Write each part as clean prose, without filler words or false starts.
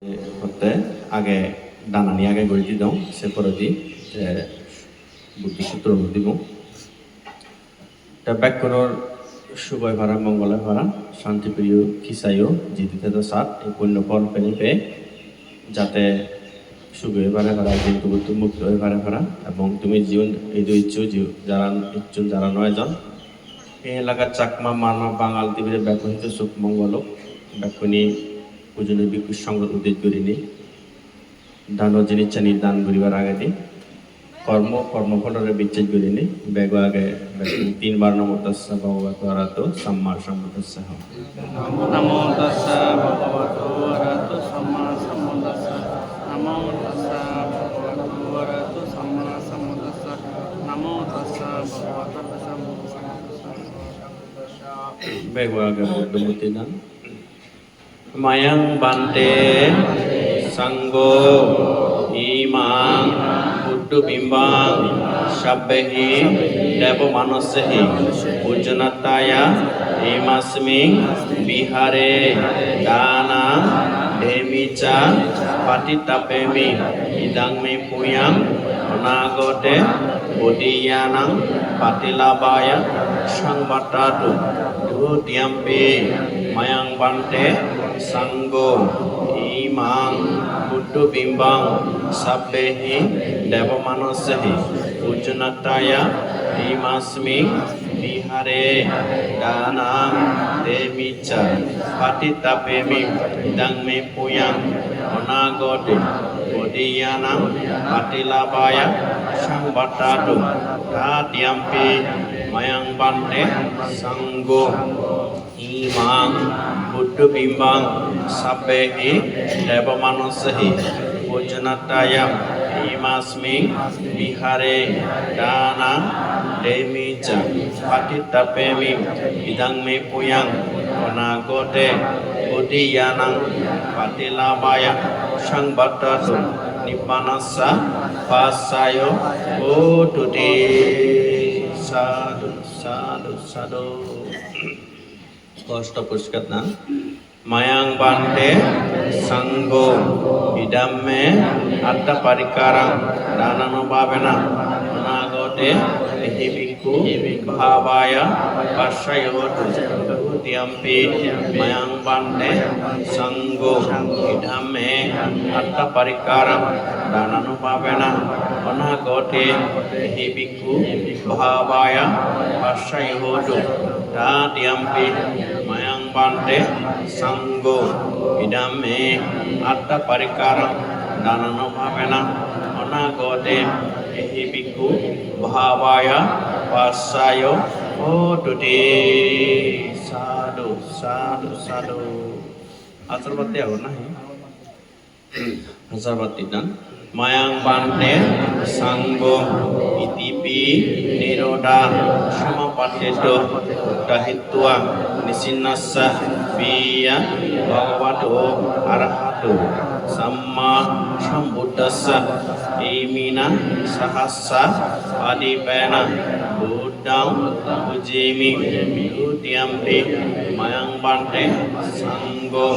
করতে আগে দানানি আগে গড়ি দিওঁ সে পরদি বুদ্ধিসূত্র দিব ব্যাকরণর সুবয় ভাড়া মঙ্গলে ভাড়া শান্তিপ্রিয় খিসাইও জিদিতে তো সাত এই পুণ্য ফল পেনি পেয়ে যাতে সুগয়ে ভাড়া ভাড়া কিন্তু মুক্ত হয়ে ভাড়া ভাড়া এবং তুমি জীবন এই ইচ্ছু ইচ্ছু যারা নয়জন এই এলাকার চাকমা মানব বাঙাল টিভির ব্যবহৃত সুখ মঙ্গলক ব্যাকুনি পুজনে বিকুশ সংগত উদ্দেশ্য করিনি দান জিনিসটা নির্দান করিবার আগে দিই কর্মফলরে বিচ্ছেদ করিনি বেগ আগে 3 বার নমো তস্য ভগবতো অরহতো সম্মা সম্বুদ্ধস্সঃ নমো তস্য ভগবতো অরহতো সম্মা সম্বুদ্ধস্সঃ নমো তস্য ভগবতো অরহতো সম্মা সম্বুদ্ধস্সঃ নমো তস্য ভগবতো বেগ আগে বুদ্ধমূর্তি দান মায়াং বান্তে সঙ্গো ইমাং বুদ্ধবিম্বাং সাব্বেহি দেবমানসেহি পূজনাত্তায়া ইমাস্মিং বিহারে দানা ধেমিচা পাতিতাপেমি ইদাং মে পুয়াং অনাগতে বোধিয়ানাং পাতিলাবায়া সংবাতাতু ধুতিয়াম্পি মায়াং বান্তে সঙ্গো ইমাং বুদ্ধবিম্বাং সাব্বেহি দেবমানসেহি পূজনাত্তায়া ইমাস্মিং বিহারে দানাং দেমিচা পাতিতাপেমি ইদাং মে পুয়াং অনাগতে বোধিয়ানাং পাতিলাবায়া সংবাতাতু ধুতিয়াম্পি মায়াং বান্তে সঙ্গো ইমাং বুদ্ধবিম্বাং সাব্বেহি দেবমানসেহি পূজনাত্তায়া ইমাস্মিং বিহারে দানাং দেমিচা পাতিতাপেমি ইদাং মে পুয়াং অনাগতে বোধিয়ানাং পাতিলাবায়া সংবাতাতু নিব্বানাস্সা পাসায়ো ওতুতে সাধু সাধু সাধু কষ্ট পুষ্কার দান মায়াং বান্তে সঙ্গো ইদাম্মে আত্মা পরিকারাং দানানুভাবেনা অনাগতে হি ভিক্ষু ভাবায়া পার্শ্বয়োতু ধুতিয়াম্পি মায়াং বান্তে সঙ্গো ইদাম্মে আত্মা পরিকারাং দানানুভাবেনা অনাগতে হি ভিক্ষু ভাবায়া পার্শ্বয়োতু ধুতিয়াম্পি মায়াং বান্তে সঙ্গো ইদাম্মে আত্মা পরিকারাং দানানুভাবেনা অনাগতে হি ভিক্ষু ভাবায়া পার্শ্বয়োতু সাধু সাধু সাধু আচরবাদী আগর নাহি আচরবাদী দান মায়াং বান্তে সঙ্গো ইতিপি নিরোধা সমাপতেত উত্তাহিত্বা নিসিন্নাস্সা বিয়া ভগবতো অরহতো সম্মা সম্বুদ্ধস্সা ইমিনা সহস্সা আদিপেনা বুদ্ধং পূজেমি ধুতিয়াম্পি মায়াং বান্তে সঙ্গো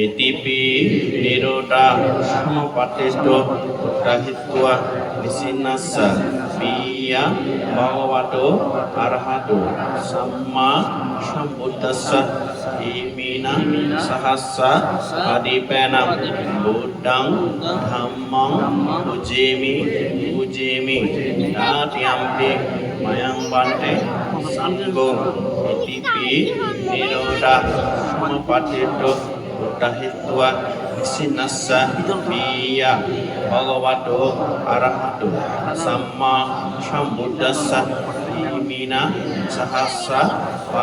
ইতিপি নিরোধা সমাপতেত উত্তাহিত্বা নিসিন্নাস্সা বিয়া ভগবতো অরহতো সম্মা সম্বুদ্ধস্সা ইমিনা সহস্রা আদিপেনা বুদ্ধং ধম্মং পূজেমি ধুতিয়াম্পি মায়াং বান্তে সঙ্গো ইতিপি নিরোধা সমাপতেত উত্তাহিত্বা নিসিন্নাস্সা বিয়া ভগবতো অরহতো সম্মা সম্বুদ্ধস্সা ইমিনা সহস্রা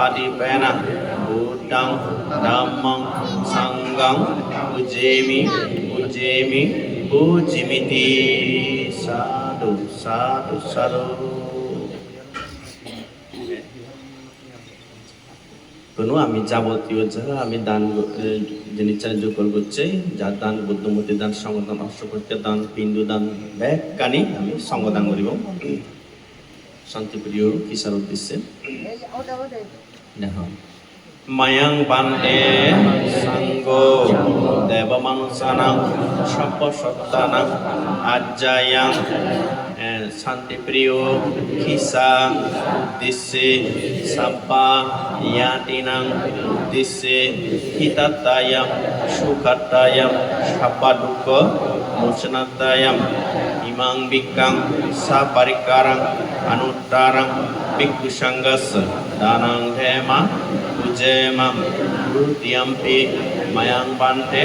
আদিপেনা বুদ্ধং ধম্মং সঙ্গং পূজিমিতি সাধু সাধু সাধু কোনো আমি যাবতীয় যারা আমি দান যিনি যোগল করছে যার দান বুদ্ধমূর্তি দান সংগদান অশ্বকৃত্য দান বিন্দু দান ব্যাগ কানি আমি সংগদান করিব শান্তিপ্রিয় কিসার উদ্দেশ্যে দেখো মায়াং বান্তে সাঙ্গ দেবমানুষানাং সব্যসত্তানাং আজ্জায়াং শান্তিপ্রিয় খিসা উদ্দেশ্যে সাব্বা ইয়াতিনাং উদ্দেশ্যে হিতাত্তায়াম সুখাত্তায়াম সাব্বা দুঃখ মোচনাত্তায়াম ইমাং বিক্কাং সাপরিকারাং অনুত্তারাং বিক্ষু সংঘস দানাং ধেমা পূজেমাম রুতিয়াম্পি মায়াং বান্তে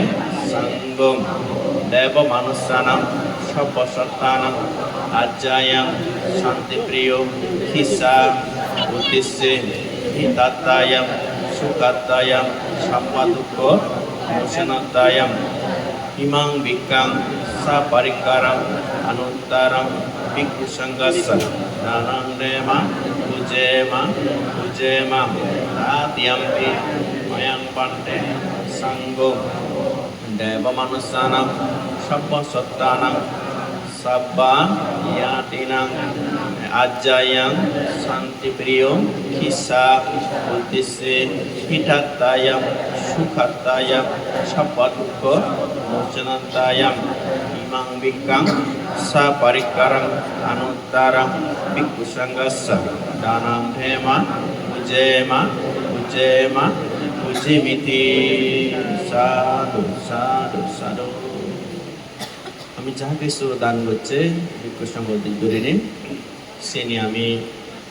সঙ্গম দেব মানুষানাং সব্যসত্তানাং আজ্জায়াং শান্তিপ্রিয় খিসা উদ্দেশ্যে হিতাত্তায়াম সুখাত্তায়াম সাব্বা দুঃখ মোচনাত্তায়াম ইমাং বিক্কাং সাপরিকারাং অনুত্তারাং বিক্ষু সংঘস দানাং ধেমা pujema ratiampi mayang pante sanggo deva manusanam sabba sattanam sabba yatinang ajayang santi priyo khisa uddisse hitattayam sukhattayam sabba dukkha mocanatayam imang bikkang saparikkarang anuttarang bhikkhu sanghassa danam dhema pujema pujimiti sadhu sadhu sadhu আমি যাহা কিছু দান করছে ভিক্ষু সংঘ ধরে নিন সে নিয়ে আমি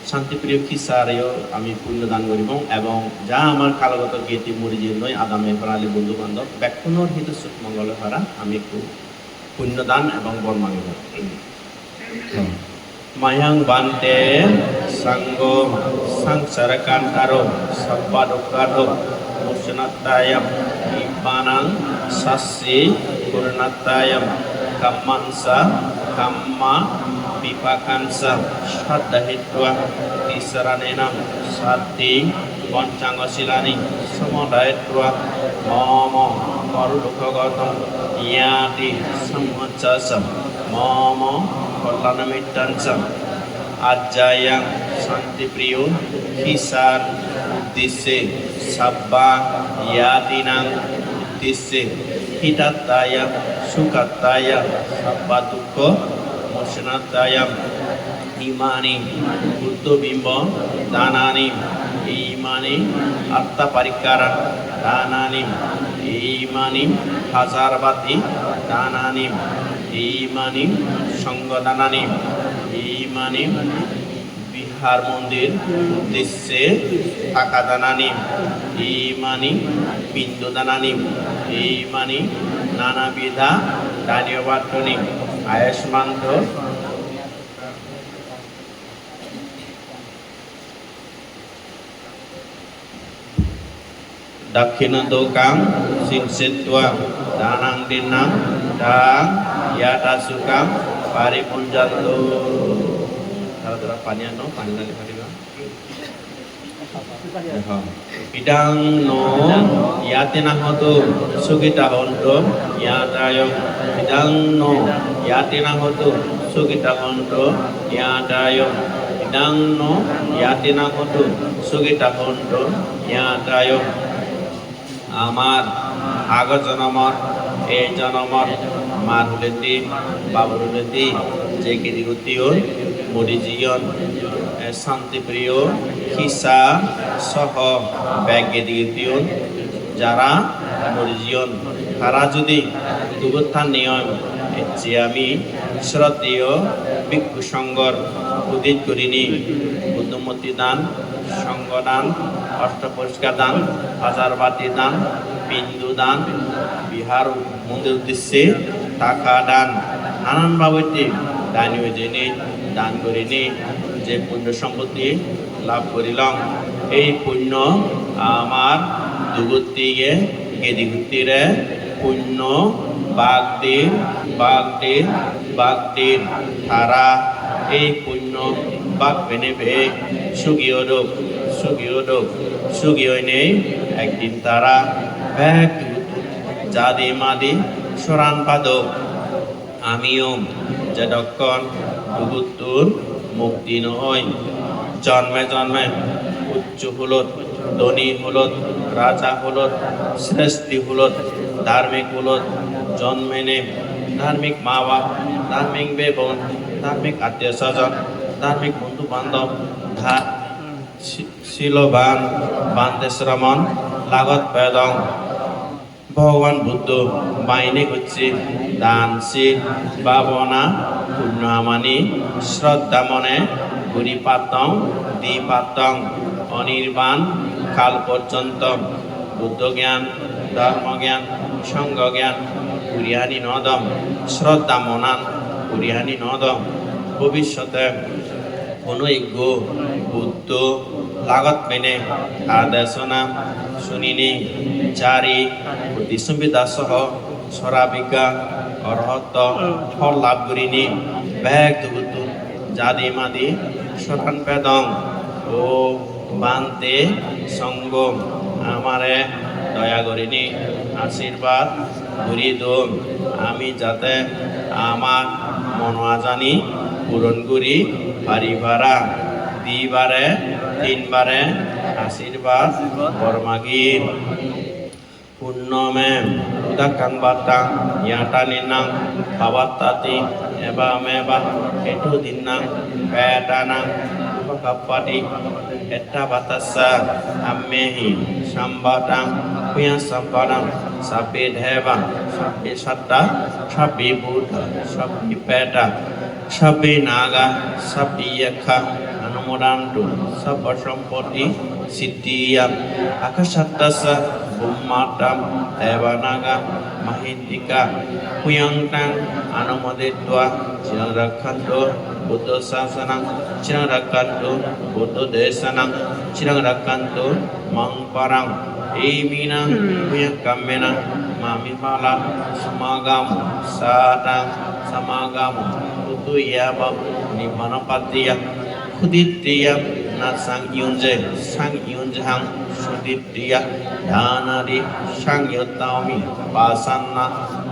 শান্তিপ্রিয় খিসারেও আমি পুণ্য দান করিব এবং যা আমার কালগত জ্ঞাতি মরিজি নয় আদামে প্রাণী বন্ধু বান্ধব ব্যাখ্যানোর হিত মঙ্গল হারা আমি একটু পুণ্য দান এবং বর মাগিব মায়াং বান্তে সঙ্গ সংসার কান্তারো সব্বা দুঃখারো মোচনাত্তায়াম ইব্বানাং শাস্যি পূর্ণাত্তায়াম কাম্মাংসা কাম্মা বিপাকাংসা শ্রদ্ধাহিত্বা তিসরানেনাম সাদ্ধি পঞ্চাঙ্গশীলানি সমদায়িত্বা মম মরুদুঃখগতম ইয়াতি সম্মচ্ছাসম মম কল্যাণমিত্তাংসম আজ্জায়াং শান্তিপ্রিয় খিসার উদ্দেশ্যে সাব্বা ইয়াতিনাং উদ্দেশ্যে হিতাত্তায়াম সুখাত্তায়াম সাব্বা দুঃখ মোচনাত্তায়াম ইমানি বুদ্ধবিম্ব দানানি ইমানি আত্মপরিকারণ দানানি ইমানি হাজারবাতি দানানি ইমানি সঙ্গদানানি ইমানি বিহার মন্দির উদ্দেশ্যে টাকা দানানি ইমানি বিন্দু দানানি ইমানি নানাবিধা দানীয় বাটনি আয়ুষ্মান্ত দক্ষিণ দোকাং সিংসিত্বা দানাং দিনাং দাং ইয়াটা সুকাং পারিপুঞ্জান্ত তারা পানি আনো পানি নালে পারিবা ইদাং নো ইয়াতে না হতো সুগিতা হন্ত ইয়াতায়ং ইদাং নো ইয়াতে না হতো সুগিতা হন্ত ইয়াতায়ং ইদাং নো ইয়াতে না হতো সুগিতা হন্ত ইয়াতায়ং আমার আগত জনমত এই জনমত মার হুলেতি বাবুর হুলেতি যে গিরিগুতিয়ন মরিজিয়ন শান্তিপ্রিয় খিসা সহ ব্যাগ গিরিগুতিয়ন যারা মরিজিয়ন তারা যদি দুগোত্থান নিয়ম যে আমি শ্রদ্ধেয় ভিক্ষু সংঘর উদিত করিনি বুদ্ধমতি দান সঙ্গদান অষ্টপরিষ্কার দান হাজারবাতি দান বিন্দু দান বিহার মন্দির উদ্দেশ্যে টাকা দান নানানভাবে দানীয় জেনে দান করিনি যে পুণ্য সম্পত্তি লাভ করিলাম এই পুণ্য আমার দুগুত্তিকে গেদিগুত্তিরে পুণ্য বাগদিন তারা এই পুণ্য বাগ পেনে পেয়ে সুগিয় নেই একদিন তারা ব্যাগ জাদি মাদি সরান পাদক আমিও যতক্ষণ দুগুত্তুর মুক্তি নয় জন্মে উচ্চ ফুলত ধনী হলত রাজা হলত শ্রেষ্ঠী হলত ধার্মিক হলত জন্মেনে ধার্মিক মা বাপ ধার্মিক বে বোন ধার্মিক আত্মীয় স্বজন ধার্মিক বন্ধু বান্ধব শিলবান বান্ধে শ্রমণ লাগত বেদং ভগবান বুদ্ধ বাইনে হচ্ছে দানশীল ভাবনা পূর্ণামানি শ্রদ্ধা মনে গুরি পাতং দি পাতং অনির্বাণ কাল পর্যন্ত বুদ্ধ জ্ঞান ধর্ম জ্ঞান সঙ্গ জ্ঞান কুরিয়ানি নদম শ্রদ্ধা মনান কুরিয়ানি নদম ভবিষ্যতে অনুজ্ঞ বুদ্ধ লাগত মেনে আদেশনা শুনিনি জারি প্রতিসংবিদা সহ সরাবিজ্ঞা অর্হত ফল লাভ করিনি ব্যাগ দুগুতু জাদি মাদি সঠান পেদং ও বান্তে সঙ্গ আমারে দয়া করিনি আশীর্বাদ ঘুরি দোম আমি যাতে আমার মনোয়া জানি পূরণ করি পারিবারা দিবারে তিনবারে আশীর্বাদ বরমাগি পুণ্যমে উদাকাং বাতাং ইয়াটা নিনাং পাবাত্তাতি এবা মেবা এটু দিনাং পেটানাং উপকাপ্পাটি etta batassa ammehi sambadang puya sambadang sabbe deva sabbe satta sabbe buddha sabbe peta sabbe naga sabbe yakha anumodantu sabba sampati siddhiyam akasattasa bummatam devanaga mahindika puyangtang anumoditva chirakhanto buddha sasanang chirakhanto buddha desanang chirakhanto mangparang emina puyakamena mamipala samagam satang samagam utuyaba nimanapatiya khudittiya na sang yunjang sudittiya dhanari sang yutami pasanna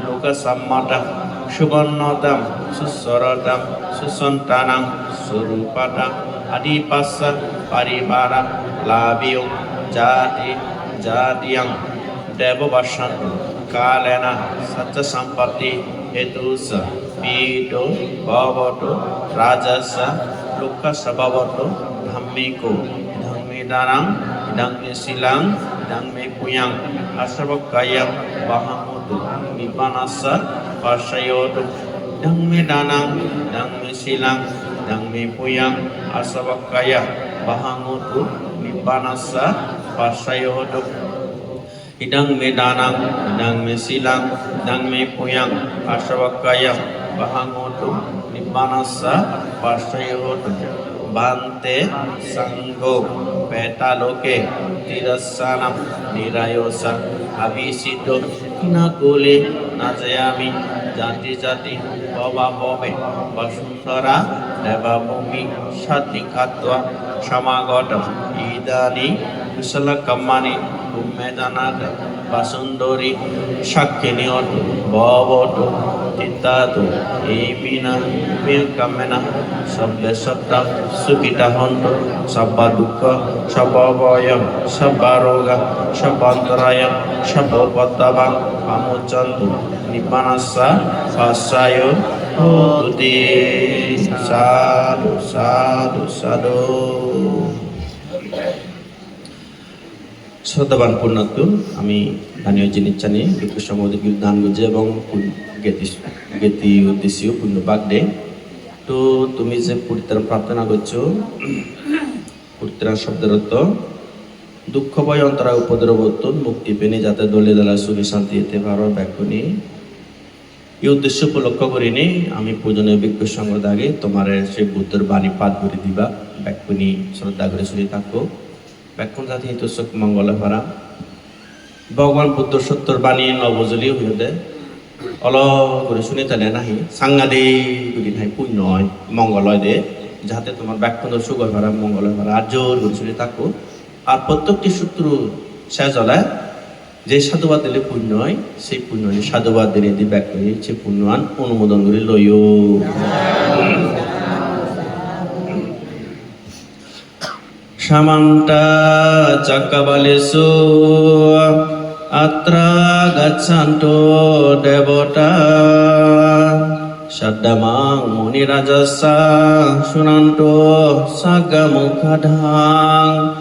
loka sammata subannodam susaradam susantanam surupadam adipassa paribara labiyam jatiyam devavasan kalena satya sampatti hetusa pito bhavato rajasa lokha sabhavato dhammiko dhammidanam idangme silang idangme puyang asavakayam bahamutu nibbanassa pasayotu idangme danam idangme silang idangme puyang asavakaya bahamutu nibbanassa pasayotu idang me danang idang me silang idang me puyang asavakaya bahangotu nibbanassa pasayotu bante sanggo petaloke tirassanam nirayosa abhisito hinakule najayami jati jati baba bobe basundara devabhumi satikatva samagata idani kusala kammani Ummedanada Basundori Shakiniot Bhavato Titatu Emina Milkamena Sabbe Sabta Sukita Honto Sabba Dukkha Sabba Vayam Sabba Roga Sabbantarayam Sabba Pattabam Pamuchantu Nibbanassa Pasayo Hotuti Sadhu Sadhu Sadhu শ্রদ্ধাবান পুণ্যাত্ম আমি ধানীয় জিনিস জানি বিক্ষু সম্বন্ধে দান বুঝে এবং জ্ঞাতি উদ্দেশ্যে পূর্ণ বাগদে তো তুমি যে পরিত্রাণ প্রার্থনা করছো পরিত্রাণ শব্দের অর্থ দুঃখ ভয় অন্তরা উপদ্রবর্তন মুক্তি পেনে যাতে দলে দলা সুখে শান্তি যেতে পারো ব্যাকুনি এই উদ্দেশ্য উপলক্ষ করিনি আমি পূজনীয় বিক্ষু সঙ্গ দাগে তোমার সেই বুদ্ধের বাণী পাঠ করে দিবা ব্যাকুনি শ্রদ্ধা করে শুনে থাকো ব্যাকুণ জাতি হিতোষক মঙ্গলে ভরা ভগবান বুদ্ধ সত্যর বাণী নবজলি হইতে অল করে শুনে তাহলে নাহি সাংগাদে গুলি নাই পুণ্য হয় মঙ্গলয় দে যাতে তোমার ব্যাকুণ সুগর ভরা মঙ্গলয় ভরা আর জোর করে শুনে থাকো আর প্রত্যেকটি সূত্র শেষ হলে যে সাধুবাদ দিলে পুণ্য হয় সেই পুণ্য সাধুবাদ দিলে দি ব্যাকুণী সে পুণ্যবান অনুমোদন করে লইও Shamanta Chakavalesu Atra Gatsanto Devota Shaddamang Muni Rajasa Sunanto Sagamukhadhang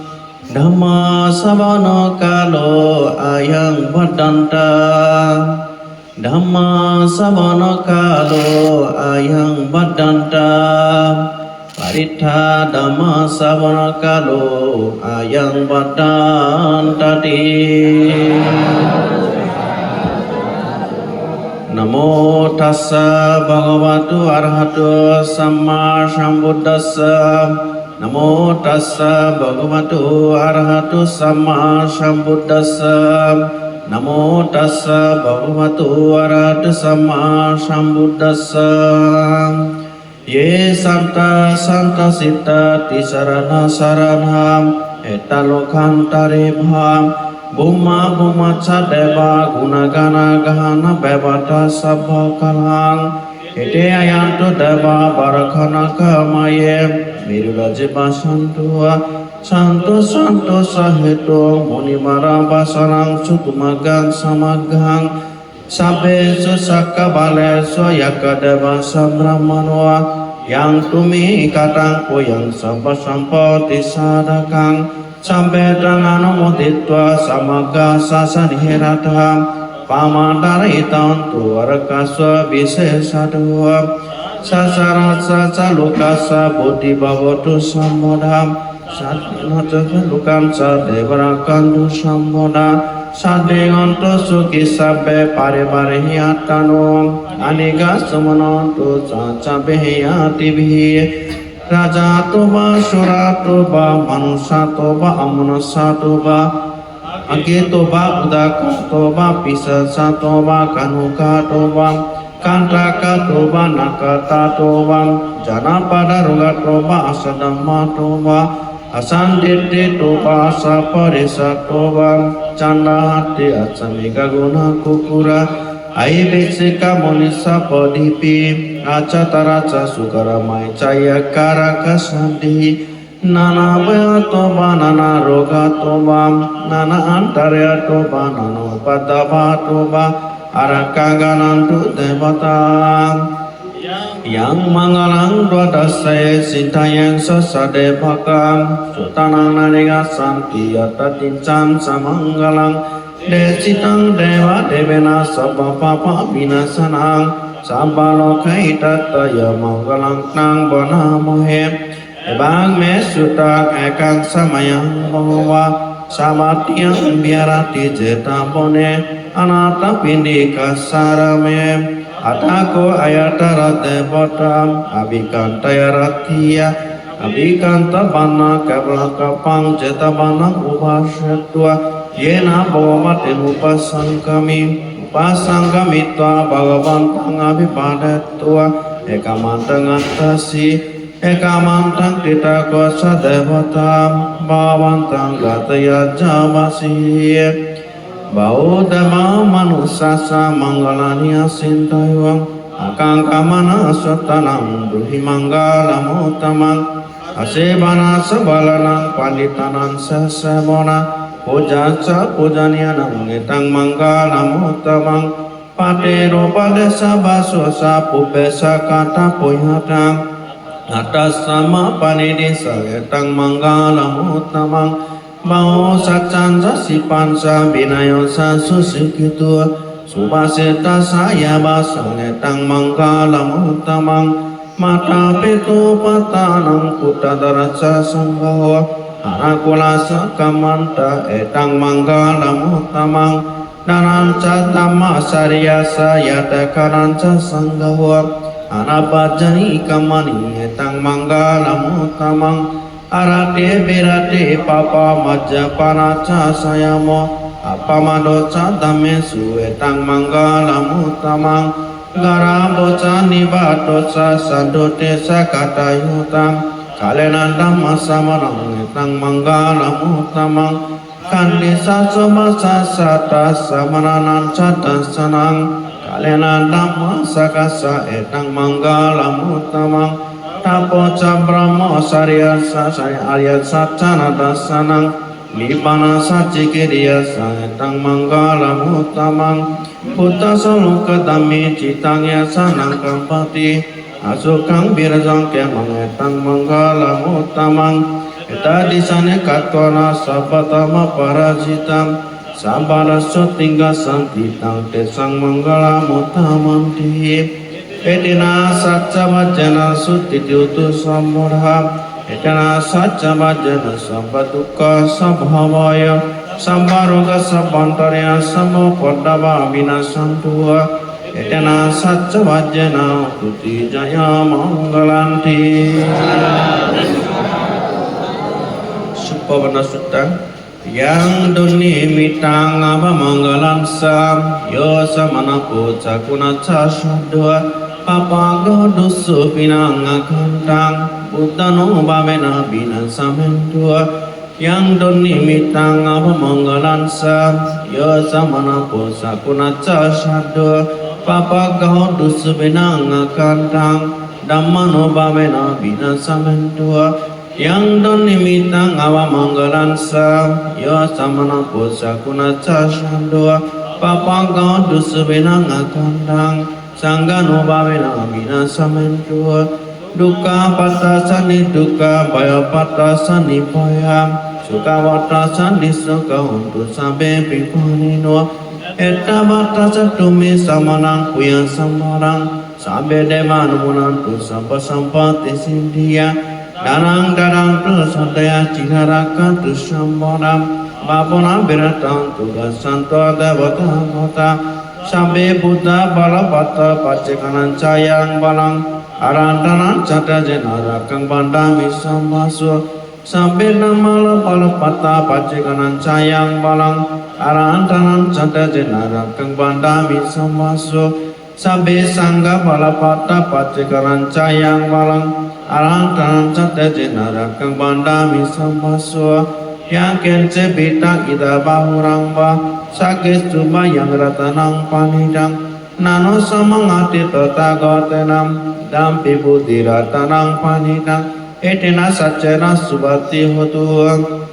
Dhamma Savano Kalo Ayang Vadanta Dhamma Savano Kalo Ayang Vadanta Paritha Dhamma Savana Kalo Ayang Vadantati Namo Tassa Bhagavato Arahato Samma Sambuddhassa Namo Tassa Bhagavato Arahato Samma Sambuddhassa Namo Tassa Bhagavato Arahato Samma Sambuddhassa Ye Santa Santa Sita Tisarana Saranam Etalokantare Bham Bhuma Bhuma Chadeva Gunagana Gahana Bevata Sabha Kalang Ete Ayanto Deva Barakhana Kamaye Mirulajiba Santua Santo Santo Sahito Munimara Basanang Sukumagang Samagang Sabe susaka bale soyaka deva sambramanwa yang tumi katang yang sampa sampoti sadakang sampe drangano muditwa samaga sasanihirata pamadaritan tuarakaswa bisesadua sasarat sacalukasa buddhi bhavotu sambodham satinatulukam sadevarakandu sambodham Sadeonto suki sabbe pare pare hiyatano aniga sumanonto cacabe hiyatibihi rajato ba surato ba manusato ba amunasato ba agito ba udakato ba pisasato ba kanukato ba kantakato ba nakatato ba janapada rugato ba asadamato ba Asandite topa saparisa toba chanda hati acamiga guna kukura aibetsika monisa podipi acataraca sukaramai caya karaka sandi nana baya toba nana roga toba nana antarya toba nana padaba toba arakaganantu devata Yang mangalang dwadasaya sintayang sasade bhakam Sutanang naniga santi yata tincam samanggalang Desitang dewa devena sabha papa binasanang Sabha lokai tataya manggalang nang bonamohe Ebang me sutang ekang samayang bahwa Samatiyang biarati jeta bone Anata pindika sarame Atako ayatara devatam abhikantaya rathiya abhikanta banna kablaka pang jetabana upashatva yena bhavamati upasangkamitva bhagavantang abhipadetva ekamantang antasi ekamantang titakosa devatam bhavantang gataya javasi Baudama manusasa mangalania sintayang akang kamana sotanang duhi manggala mutamang asebana sebalanang panditanan sesebona pujaca pujanianang ngetang manggala mutamang patero padesa basosa pupesa kata puhatang atas sama panidisa ngetang manggala mutamang Mau sacanza si pansa binayo sa susikitua Subaseta saya basang etang manggala mutamang Mata petu patanang kutadaraca sanggawa Anakulasa kamanta etang manggala mutamang Nananca dhamma saryasa yata karanca sanggawa Anabajani kamani etang manggala mutamang Arate berate papa majja panaca sayamo apamadoca damesu etang manggala mutamang garaboca nibatoca sadote sakatayutang kalenandam asamanang etang manggala mutamang kandisa somasa sata samananan cata sanang kalenandam asakasa etang manggala mutamang tapo brahma arya satana dasanang nibbana sajikiriya sanetang manggalam uttamang buddha saloka dhammi citang yasanang kampati asukang birajang kemang etang manggalam uttamang etadisane katwana sabatama parajitam sabarasya tingga santitang tesang manggalam uttamang di Edina satya vajjana suttiti utu samurha Edina satya vajjana sabbadukkha sabhavaya Sambaroga sabbantarya samopodava vinasantuha Edina satya vajjana tuti jaya mangalanti Suppavana sutta Yang duni mitang abamanggalam sam Yo samana puja kunaca sadua Papago dusu pinanga kantang Buddhano bhavena bina samendua Yang doni mitang abamanggalan sam Yo samana puja kunaca sadua Papago dusu pinanga kantang Dhammano bhavena bina samendua Yang doni mitang abamanggalan sam Yo samana puja kunaca sadua Papago dusu pinanga kantang Sanggano bhavena bina samendua Dukkha patasani dukkha baya patasani baya Sukha patasani sukha untuk sampai pipanino Etta patasa tumi samanang puya samarang Sampai devan munantu sampa sampati sindiya Darang tu sadaya ciharaka tu sambaram Bapuna biratang tugas santo devata kota Sampai Buddha balapata pacekanan cayang balang Arantanan cata jenara kang bandami sambasu Sampai namala balapata pacekanan cayang balang Arantanan cata jenara kang bandami sambasu Sampai sangga balapata pacekanan cayang balang Arantanan cata jenara kang bandami sambasu Yang kence bitang ida bahurang ba Sakis cuma yang ratanang panidang Nano samangati tatagotenam Dampi buddhi ratanang panidang Etina sacena subati hutuang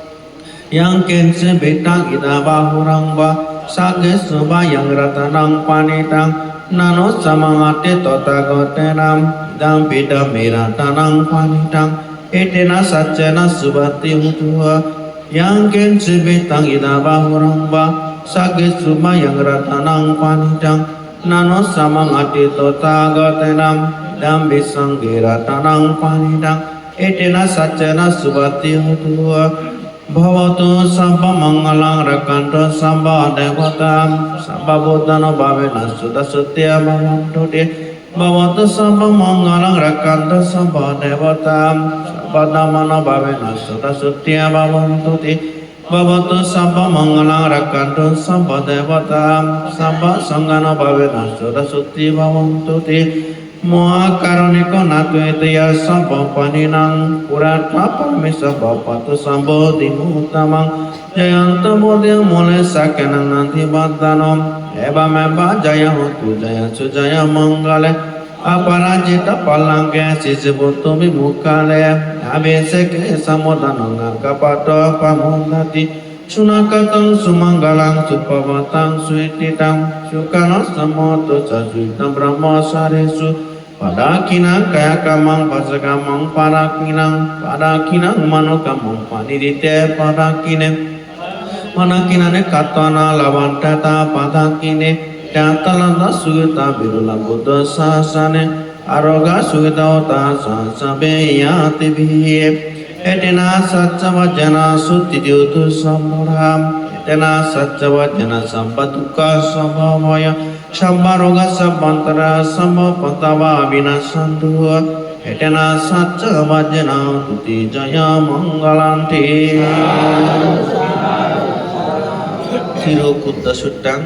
Yang kence bitang ida bahurang ba Sakis cuma yang ratanang panidang Nano samangati tatagotenam Dampi dhammi ratanang panidang Etina sacena subati hutuang Yang kence bitang ida bahurang ba Sakit suma yang ratanang panidang Nano samangati totagatenam Dambi sanggi ratanang panidang Etina sacena subati hutua Bhavatu sampa mangalang rakanto sampa devatam Sampa buddhano bhavena sutta sutya bhavantuti Bhavatu sampa mangalang rakanto sampa devatam Sampa dhammano bhavena sutta sutya bhavantuti Bhavatu sampa mangalang rakanto sampa devata sampa sanggana bhavena sutta sutti bhavantuti Moha karoniko natu itya sampa paninang Puratma paramisa bhavatu sambodhi uttamang Jayanta bodhya mule sakenang nanti badhanam Eva meba jaya hotu jaya sujaya mangale Aparajita palangke sisibutu bimukale Abhiseke samodananga kapato pamundati Sunakatang sumanggalang supavatang suititang Sukana samoto sasuitam brahma saresu Padakinang kaya kamang pasakamang parakinang Padakinang manokamang panidite padakine Padakinane katana lavantata padakine Dantalanda sugita birula buddha sasane Aroga sugita uta sasabe yati bhiye Etina satya vajjana suttiti utu samurham Etina satya vajjana sampadukkha sabhavaya Sambaroga sabbantara samapatava vinasantuha Etina satya vajjana tuti jaya mangalanti Tiro kutta suttang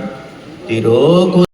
Tiro